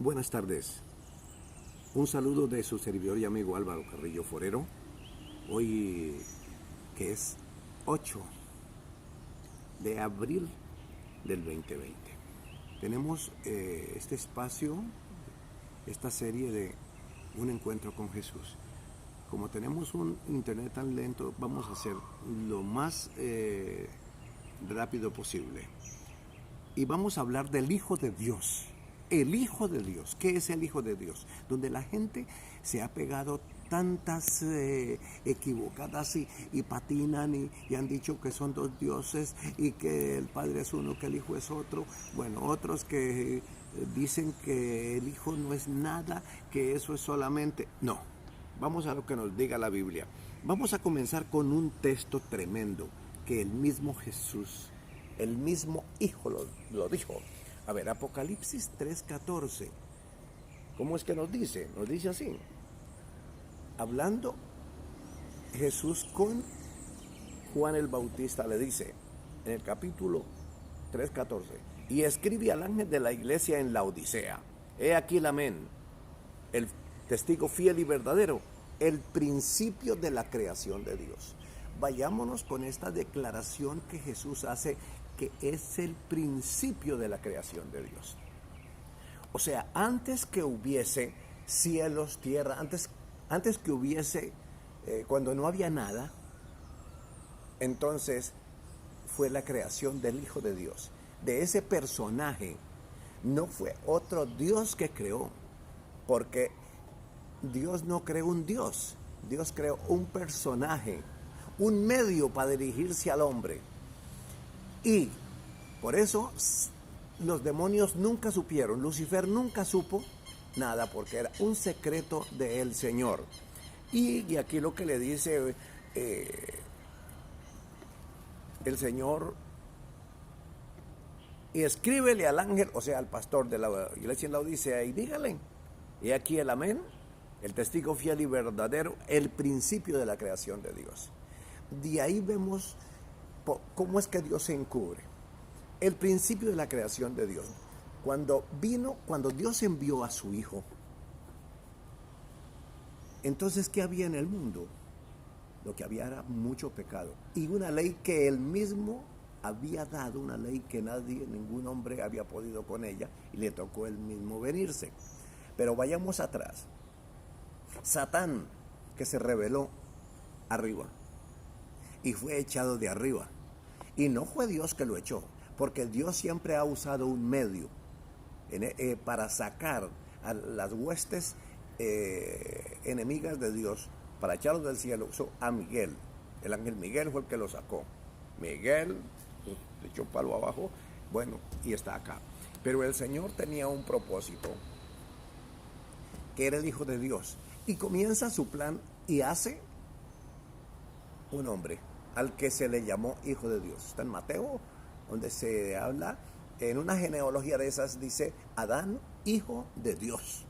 Buenas tardes. Un saludo de su servidor y amigo Álvaro Carrillo Forero. Hoy que es 8 de abril del 2020. Tenemos este espacio, esta serie de un encuentro con Jesús. Como tenemos un internet tan lento, vamos a hacer lo más rápido posible. Y vamos a hablar del Hijo de Dios. El Hijo de Dios. ¿Qué es el Hijo de Dios? Donde la gente se ha pegado tantas equivocadas y patinan y han dicho que son dos dioses y que el Padre es uno, que el Hijo es otro. Bueno, otros que dicen que el Hijo no es nada, que eso es solamente... No, vamos a lo que nos diga la Biblia. Vamos a comenzar con un texto tremendo que el mismo Jesús, el mismo Hijo lo dijo. A ver, Apocalipsis 3:14. ¿Cómo es que nos dice? Nos dice así. Hablando Jesús con Juan el Bautista, le dice en el capítulo 3:14: y escribe al ángel de la iglesia en Laodicea: he aquí el amén, el testigo fiel y verdadero, el principio de la creación de Dios. Vayámonos con esta declaración que Jesús hace, que es el principio de la creación de Dios. O sea, antes que hubiese cielos, tierra, antes que hubiese, cuando no había nada, entonces fue la creación del Hijo de Dios. De ese personaje no fue otro Dios que creó, porque Dios no creó un Dios, Dios creó un personaje, un medio para dirigirse al hombre. Y por eso los demonios nunca supieron, Lucifer nunca supo nada, porque era un secreto del Señor. Y aquí lo que le dice el Señor: y escríbele al ángel, o sea, al pastor de la iglesia en Laodicea, y dígale: y aquí el amén, el testigo fiel y verdadero, el principio de la creación de Dios. De ahí vemos cómo es que Dios se encubre. El principio de la creación de Dios. Cuando Dios envió a su Hijo, entonces, ¿qué había en el mundo? Lo que había era mucho pecado. Y una ley que Él mismo había dado, una ley que ningún hombre había podido con ella, y le tocó Él mismo venirse. Pero vayamos atrás. Satán, que se rebeló arriba y fue echado de arriba. Y no fue Dios que lo echó, porque Dios siempre ha usado un medio para sacar a las huestes enemigas de Dios, para echarlos del cielo. Usó a Miguel. El ángel Miguel fue el que lo sacó. Miguel le echó palo abajo, bueno, y está acá. Pero el Señor tenía un propósito, que era el Hijo de Dios, y comienza su plan y hace un hombre al que se le llamó Hijo de Dios. Está en Mateo, donde se habla, en una genealogía de esas dice Adán, hijo de Dios.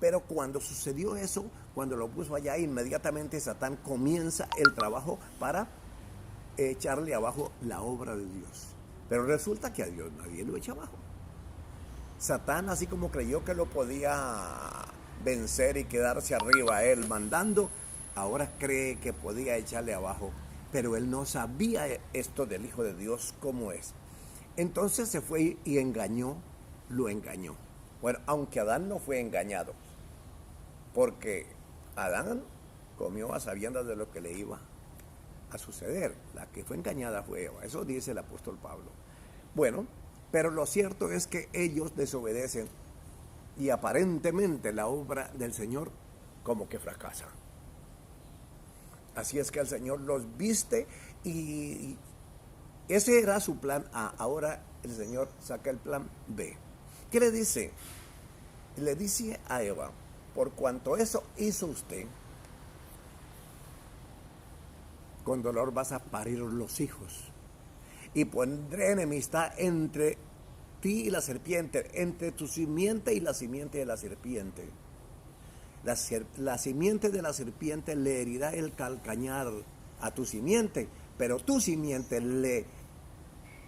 Pero cuando sucedió eso, cuando lo puso allá, inmediatamente Satán comienza el trabajo para echarle abajo la obra de Dios. Pero resulta que a Dios nadie lo echa abajo. Satán, así como creyó que lo podía vencer y quedarse arriba él mandando, ahora cree que podía echarle abajo. Pero él no sabía esto del Hijo de Dios cómo es. Entonces se fue y lo engañó. Bueno, aunque Adán no fue engañado, porque Adán comió a sabiendas de lo que le iba a suceder. La que fue engañada fue Eva. Eso dice el apóstol Pablo. Bueno, pero lo cierto es que ellos desobedecen y aparentemente la obra del Señor como que fracasa. Así es que el Señor los viste y ese era su plan A. Ahora el Señor saca el plan B. ¿Qué le dice? Le dice a Eva: por cuanto eso hizo usted, con dolor vas a parir los hijos, y pondré enemistad entre ti y la serpiente, entre tu simiente y la simiente de la serpiente. La simiente de la serpiente le herirá el calcañar a tu simiente, pero tu simiente le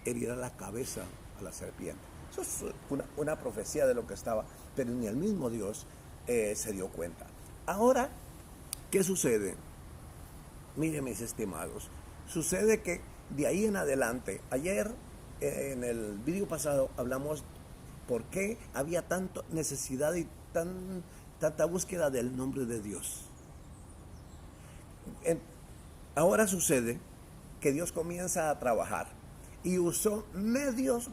herirá la cabeza a la serpiente. Eso es una profecía de lo que estaba, pero ni el mismo Dios se dio cuenta. Ahora, ¿qué sucede? Miren, mis estimados, sucede que de ahí en adelante, ayer en el vídeo pasado hablamos por qué había tanta necesidad y tanta búsqueda del nombre de Dios. Ahora sucede que Dios comienza a trabajar y usó medios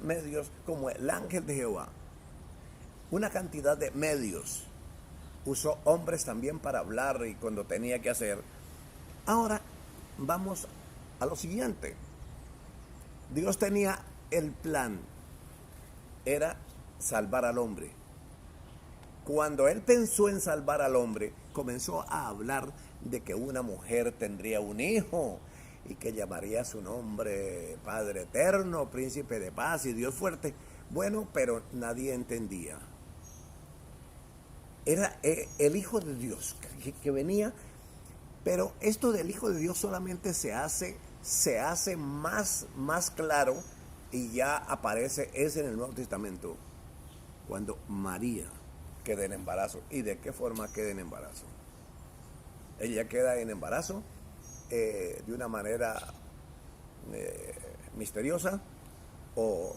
como el ángel de Jehová, una cantidad de medios. Usó hombres también para hablar y cuando tenía que hacer. Ahora vamos a lo siguiente. Dios tenía el plan, era salvar al hombre. Cuando Él pensó en salvar al hombre, comenzó a hablar de que una mujer tendría un hijo y que llamaría su nombre Padre Eterno, Príncipe de Paz y Dios fuerte. Bueno, pero nadie entendía. Era el Hijo de Dios que venía, pero esto del Hijo de Dios solamente se hace más claro y ya aparece, es en el Nuevo Testamento, cuando María queda en embarazo. ¿Y de qué forma queda en embarazo? Ella queda en embarazo de una manera misteriosa, o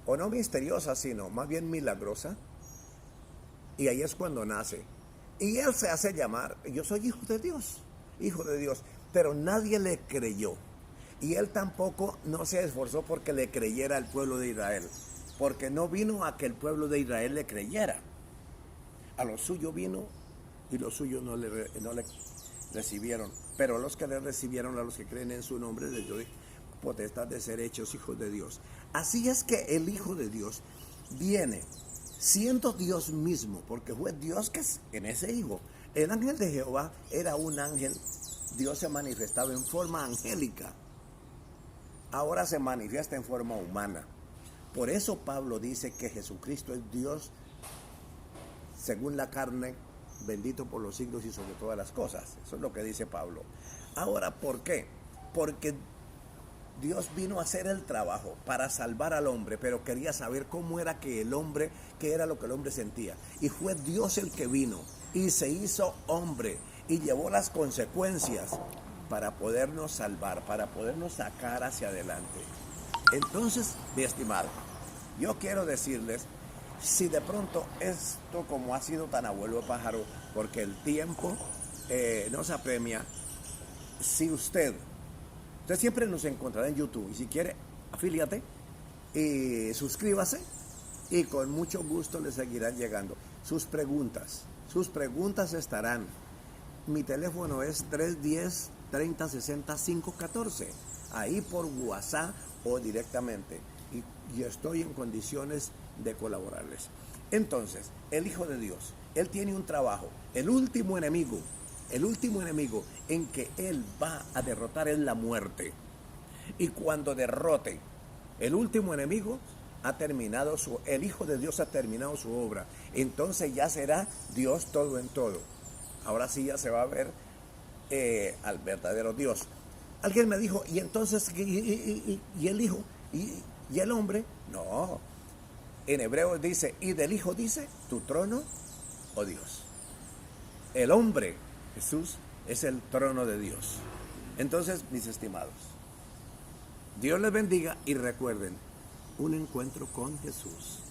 no misteriosa, sino más bien milagrosa. Y ahí es cuando nace. Y él se hace llamar, yo soy hijo de Dios, pero nadie le creyó. Y él tampoco no se esforzó porque le creyera al pueblo de Israel, porque no vino a que el pueblo de Israel le creyera. A lo suyo vino y los suyos no le recibieron. Pero a los que le recibieron, a los que creen en su nombre, les dio potestad de ser hechos hijos de Dios. Así es que el Hijo de Dios viene siendo Dios mismo, porque fue Dios que es en ese hijo. El ángel de Jehová era un ángel. Dios se manifestaba en forma angélica. Ahora se manifiesta en forma humana. Por eso Pablo dice que Jesucristo es Dios según la carne, bendito por los siglos y sobre todas las cosas. Eso es lo que dice Pablo. Ahora, ¿por qué? Porque Dios vino a hacer el trabajo para salvar al hombre, pero quería saber cómo era que el hombre, qué era lo que el hombre sentía. Y fue Dios el que vino y se hizo hombre y llevó las consecuencias para podernos salvar, para podernos sacar hacia adelante. Entonces, mi estimado, yo quiero decirles, si de pronto esto como ha sido tan abuelo pájaro, porque el tiempo nos apremia, si usted siempre nos encontrará en YouTube, y si quiere, afíliate y suscríbase, y con mucho gusto le seguirán llegando sus preguntas estarán. Mi teléfono es 310-3060-514, ahí por WhatsApp o directamente, y estoy en condiciones de colaborarles. Entonces, el Hijo de Dios, Él tiene un trabajo. El último enemigo en que Él va a derrotar es la muerte. Y cuando derrote el último enemigo, el Hijo de Dios ha terminado su obra. Entonces ya será Dios todo en todo. Ahora sí ya se va a ver al verdadero Dios. Alguien me dijo, ¿y entonces y el Hijo? ¿Y el hombre? No. En hebreo dice, y del Hijo dice, tu trono, oh Dios. El hombre, Jesús, es el trono de Dios. Entonces, mis estimados, Dios les bendiga y recuerden, un encuentro con Jesús.